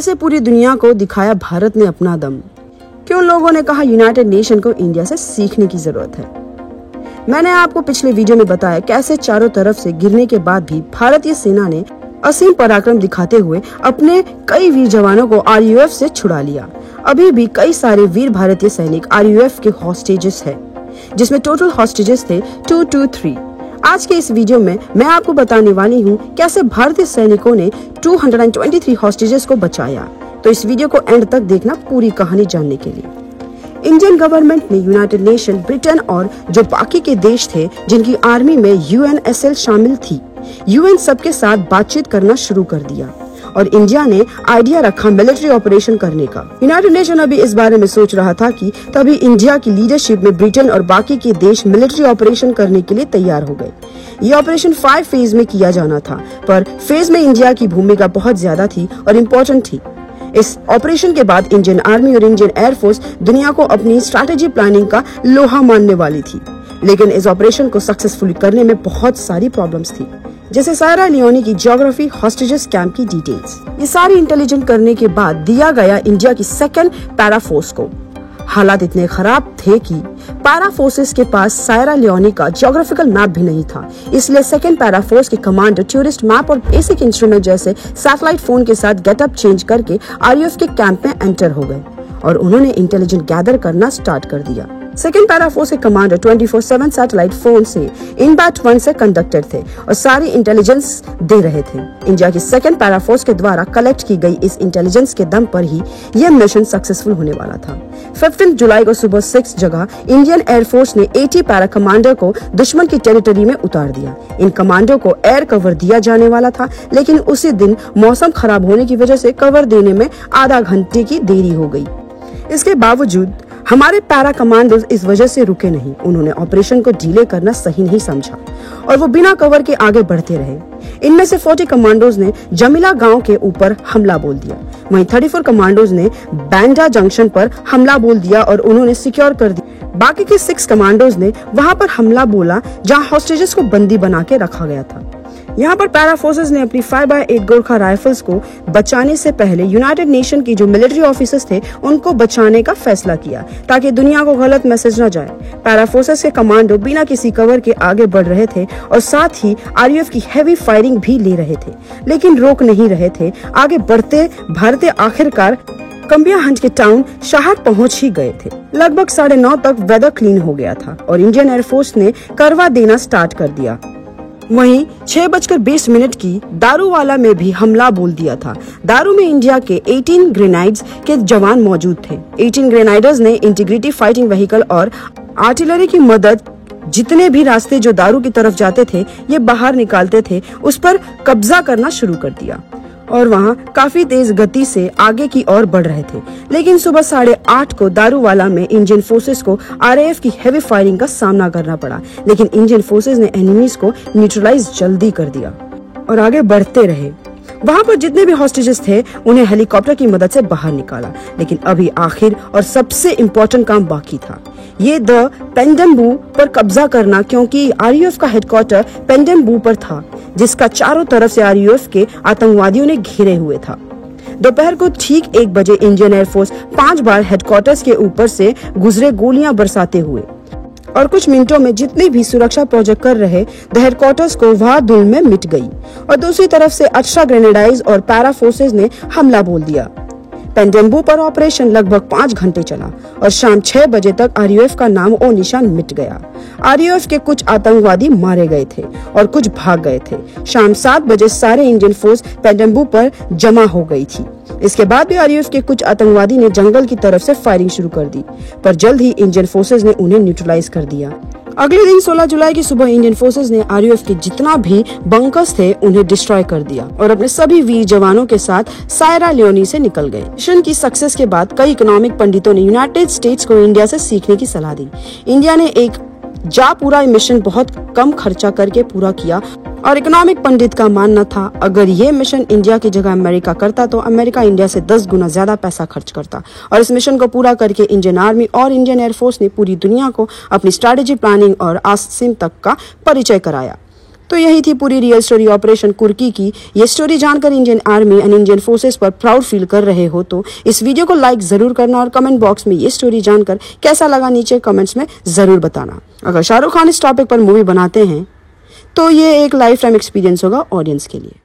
कैसे पूरी दुनिया को दिखाया भारत ने अपना दम, क्यों लोगों ने कहा यूनाइटेड नेशन को इंडिया से सीखने की जरूरत है। मैंने आपको पिछले वीडियो में बताया कैसे चारों तरफ से गिरने के बाद भी भारतीय सेना ने असीम पराक्रम दिखाते हुए अपने कई वीर जवानों को आरयूएफ से छुड़ा लिया। अभी भी कई सारे वीर भारतीय सैनिक आरयूएफ के हॉस्टेजेस हैं, जिसमें टोटल हॉस्टेजेस थे 223। आज के इस वीडियो में मैं आपको बताने वाली हूँ कैसे भारतीय सैनिकों ने 223 हॉस्टेजेस को बचाया। तो इस वीडियो को एंड तक देखना पूरी कहानी जानने के लिए। इंडियन गवर्नमेंट ने यूनाइटेड नेशन, ब्रिटेन और जो बाकी के देश थे जिनकी आर्मी में यूएनएसएल शामिल थी, यूएन सबके साथ बातचीत करना शुरू कर दिया और इंडिया ने आइडिया रखा मिलिट्री ऑपरेशन करने का। यूनाइटेड नेशन अभी इस बारे में सोच रहा था कि तभी इंडिया की लीडरशिप में ब्रिटेन और बाकी के देश मिलिट्री ऑपरेशन करने के लिए तैयार हो गए। ये ऑपरेशन 5 फेज में किया जाना था, पर फेज में इंडिया की भूमिका बहुत ज्यादा थी और इम्पोर्टेंट थी। इस ऑपरेशन के बाद इंडियन आर्मी और इंडियन एयरफोर्स दुनिया को अपनी स्ट्रैटेजी प्लानिंग का लोहा मानने वाली थी, लेकिन इस ऑपरेशन को सक्सेसफुली करने में बहुत सारी प्रॉब्लम्स थी, जैसे सायरा लियोनी की ज्योग्राफी, हॉस्टेजेस कैंप की डिटेल्स। ये सारी इंटेलिजेंट करने के बाद दिया गया इंडिया की सेकेंड पैरा फोर्स को। हालात इतने खराब थे कि पैरा फोर्सेस के पास सायरा लियोनी का ज्योग्राफिकल मैप भी नहीं था, इसलिए सेकेंड पैरा फोर्स के कमांडर टूरिस्ट मैप और बेसिक इंस्ट्रूमेंट जैसे सैटेलाइट फोन के साथ गेटअप चेंज करके आरयूएफ के कैंप में एंटर हो गए और उन्होंने इंटेलिजेंट गैदर करना स्टार्ट कर दिया। सेकेंड पैरा फोर्स के कमांडर 24/7 सैटेलाइट फोन से इनबैट 1 से कंडक्टेड थे और सारी इंटेलिजेंस दे रहे थे। इंडिया की सेकेंड पैरा फोर्स के द्वारा कलेक्ट की गई इस इंटेलिजेंस के दम पर ही यह मिशन सक्सेसफुल होने वाला था। 15 जुलाई को सुबह 6 जगह इंडियन एयरफोर्स ने 80 पैरा कमांडर को दुश्मन की टेरिटरी में उतार दिया। इन कमांडर को एयर कवर दिया जाने वाला था, लेकिन उसी दिन मौसम खराब होने की वजह से कवर देने में आधा घंटे की देरी हो गई। इसके बावजूद हमारे पैरा कमांडोज इस वजह से रुके नहीं। उन्होंने ऑपरेशन को डिले करना सही नहीं समझा और वो बिना कवर के आगे बढ़ते रहे। इनमें से 40 कमांडोज ने जमीला गांव के ऊपर हमला बोल दिया, वहीं 34 कमांडोज ने बैंडा जंक्शन पर हमला बोल दिया और उन्होंने सिक्योर कर दिया। बाकी के 6 कमांडोज ने वहां पर हमला बोला जहां हॉस्टेजेस को बंदी बना के रखा गया था। यहाँ पर पैरा फोर्सेस ने अपनी 5x8 गोरखा राइफल्स को बचाने से पहले यूनाइटेड नेशन की जो मिलिट्री ऑफिसर्स थे उनको बचाने का फैसला किया, ताकि दुनिया को गलत मैसेज न जाए। पैरा फोर्सेस के कमांडो बिना किसी कवर के आगे बढ़ रहे थे और साथ ही आरयूएफ की हैवी फायरिंग भी ले रहे थे, लेकिन रोक नहीं रहे थे। आगे बढ़ते भारतीय आखिरकार कम्बिया हंज के टाउन शहर पहुंच ही गए थे। लगभग 9:30 तक वेदर क्लीन हो गया था और इंडियन एयरफोर्स ने करवा देना स्टार्ट कर दिया। वहीं 6:20 की दारूवाला में भी हमला बोल दिया था। दारू में इंडिया के 18 ग्रेनाइड्स के जवान मौजूद थे। 18 ग्रेनाइडर्स ने इंटीग्रिटी फाइटिंग व्हीकल और आर्टिलरी की मदद जितने भी रास्ते जो दारू की तरफ जाते थे ये बाहर निकालते थे, उस पर कब्जा करना शुरू कर दिया और वहां काफी तेज गति से आगे की ओर बढ़ रहे थे। लेकिन सुबह 8:30 को दारूवाला में इंडियन फोर्सेस को आरएएफ की हेवी फायरिंग का सामना करना पड़ा, लेकिन इंडियन फोर्सेस ने एनिमीज को न्यूट्रलाइज जल्दी कर दिया और आगे बढ़ते रहे। वहां पर जितने भी हॉस्टेजेस थे उन्हें हेलीकॉप्टर की मदद से बाहर निकाला, लेकिन अभी आखिर और सबसे इम्पोर्टेंट काम बाकी था, ये द पेंडम्बू पर कब्जा करना, क्योंकि आरयूएफ का हेडक्वार्टर पेंडम्बू पर था, जिसका चारों तरफ से आरयूएफ के आतंकवादियों ने घेरे हुए था। दोपहर को ठीक 1 बजे इंडियन एयरफोर्स 5 बार हेडक्वार्टर्स के ऊपर से गुजरे, गोलियां बरसाते हुए, और कुछ मिनटों में जितने भी सुरक्षा प्रोजेक्ट कर रहे द हेडक्वार्टर्स को वहां धूल में मिट गई। और दूसरी तरफ से एक्स्ट्रा ग्रेनेडाइज और पैरा फोर्सेस ने हमला बोल दिया। पेंडेम्बू पर ऑपरेशन लगभग 5 घंटे चला और शाम 6 बजे तक आरयूएफ का नाम और निशान मिट गया। आरयूएफ के कुछ आतंकवादी मारे गए थे और कुछ भाग गए थे। शाम 7 बजे सारे इंडियन फोर्स पेंडेम्बू पर जमा हो गई थी। इसके बाद भी आरयूएफ के कुछ आतंकवादी ने जंगल की तरफ से फायरिंग शुरू कर दी, पर जल्द ही इंडियन फोर्सेस ने उन्हें न्यूट्रलाइज कर दिया। अगले दिन 16 जुलाई की सुबह इंडियन फोर्सेस ने आरयूएफ के जितना भी बंकर्स थे उन्हें डिस्ट्रॉय कर दिया और अपने सभी वीर जवानों के साथ सायरा लियोनी से निकल गए। मिशन की सक्सेस के बाद कई इकोनॉमिक पंडितों ने यूनाइटेड स्टेट्स को इंडिया से सीखने की सलाह दी। इंडिया ने एक पूरा मिशन बहुत कम खर्चा करके पूरा किया और इकोनॉमिक पंडित का मानना था अगर ये मिशन इंडिया की जगह अमेरिका करता तो अमेरिका इंडिया से 10 गुना ज्यादा पैसा खर्च करता। और इस मिशन को पूरा करके इंडियन आर्मी और इंडियन एयरफोर्स ने पूरी दुनिया को अपनी स्ट्रैटेजी प्लानिंग और आसिम तक का परिचय कराया। तो यही थी पूरी रियल स्टोरी ऑपरेशन कुर्की की। ये स्टोरी जानकर Indian army and Indian forces पर प्राउड फील कर रहे हो तो इस वीडियो को लाइक जरूर करना और कमेंट बॉक्स में ये स्टोरी जानकर कैसा लगा नीचे कमेंट्स में जरूर बताना। अगर शाहरुख खान इस टॉपिक पर मूवी बनाते हैं तो ये एक लाइफ टाइम एक्सपीरियंस होगा ऑडियंस के लिए।